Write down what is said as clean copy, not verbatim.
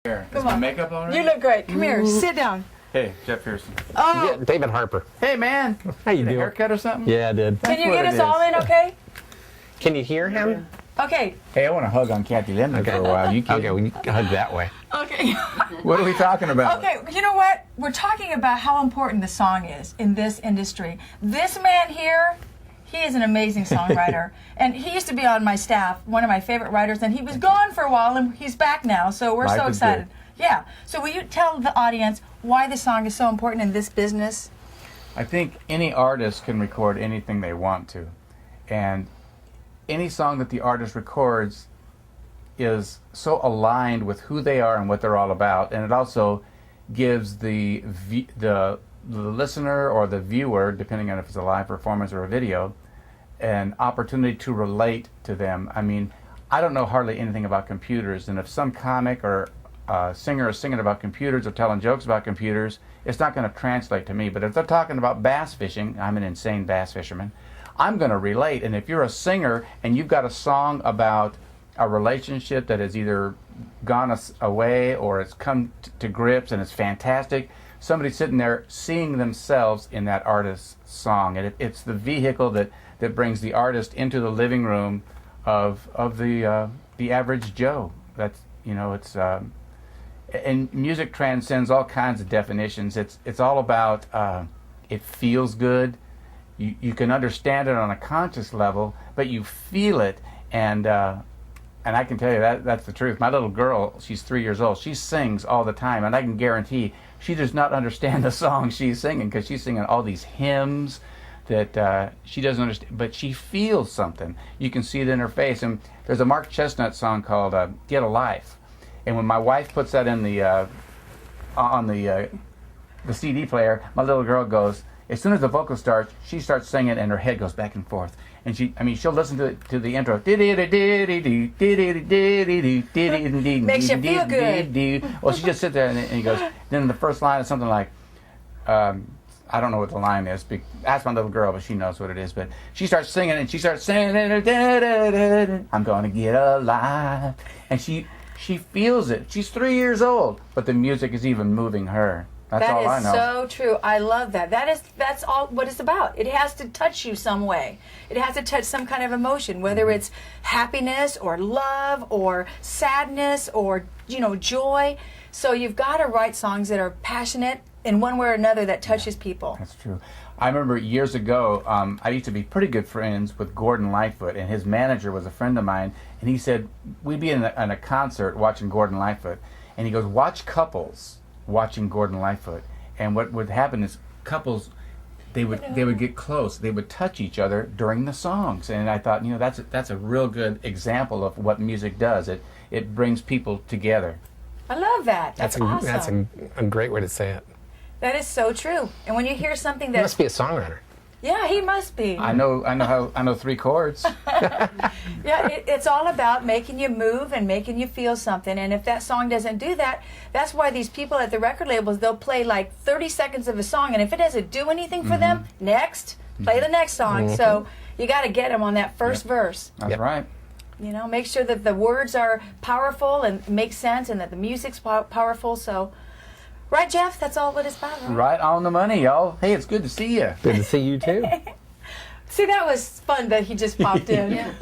Here, is Come my on. makeup all right? You look great. Come here. Sit down. Hey, Jeff Pearson. Oh, Yeah, David Harper. Hey, man. How you Get a doing? haircut or something? Yeah, I did. can you what get it us all is. in, okay? Can you hear him? Okay. Hey, I want to hug on Kathy Linden for a while. You kidding? Okay, we can hug that way. Okay. What are we talking about? Okay, you know what? We're talking about how important the song is in this industry. This man here, he is an amazing songwriter. And he used to be on my staff, one of my favorite writers, and he was gone for a while, and he's back now, so we're Life so is excited. good. Yeah. So will you tell the audience why the song is so important in this business? I think any artist can record anything they want to. And any song that the artist records is so aligned with who they are and what they're all about. And it also gives the listener or the viewer, depending on if it's a live performance or a video, an opportunity to relate to them. I mean, I don't know hardly anything about computers, and if some comic or singer is singing about computers or telling jokes about computers, it's not going to translate to me. But if they're talking about bass fishing, I'm an insane bass fisherman, I'm going to relate. And if you're a singer and you've got a song about a relationship that has either gone away or it's come to grips and it's fantastic, somebody's sitting there seeing themselves in that artist's song. And it's the vehicle that brings the artist into the living room of the average Joe. That's, you know, it's and music transcends all kinds of definitions. It's all about it feels good. You can understand it on a conscious level, but you feel it, and I can tell you that's the truth. My little girl, she's 3 years old. She sings all the time, and I can guarantee she does not understand the song she's singing because she's singing all these hymns that she doesn't understand, but she feels something. You can see it in her face. And there's a Mark Chestnut song called "Get a Life," and when my wife puts that in the on the CD player, my little girl goes. As soon as the vocal starts, she starts singing, and her head goes back and forth. And she'll listen to the intro. Makes you feel good. Well, she just sits there and he goes. Then the first line is something like, I don't know what the line is. Ask my little girl, but she knows what it is. But she starts singing, and she starts singing. I'm gonna get alive, and she feels it. She's 3 years old, but the music is even moving her. That's all I know. That is so true. I love that. That's all what it's about. It has to touch you some way. It has to touch some kind of emotion, whether it's happiness or love or sadness or, you know, joy. So you've got to write songs that are passionate in one way or another that touches people. That's true. I remember years ago, I used to be pretty good friends with Gordon Lightfoot, and his manager was a friend of mine, and he said, we'd be in a concert watching Gordon Lightfoot, and he goes, watch couples watching Gordon Lightfoot, and what would happen is couples, they would get close, they would touch each other during the songs, and I thought, you know, that's a real good example of what music does. It brings people together. I love that. That's awesome. That's a great way to say it. That is so true. And when you hear something He that must be a songwriter. yeah, he must be. I know 3 chords. Yeah, it's all about making you move and making you feel something. And if that song doesn't do that, that's why these people at the record labels, they'll play like 30 seconds of a song, and if it doesn't do anything for them, next, play the next song. So you got to get them on that first verse. That's right. You know, make sure that the words are powerful and make sense, and that the music's powerful. So, right, Jeff? That's all what it's about, right? Right on the money, y'all. Hey, it's good to see you. Good to see you too. See, that was fun that he just popped in. Yeah.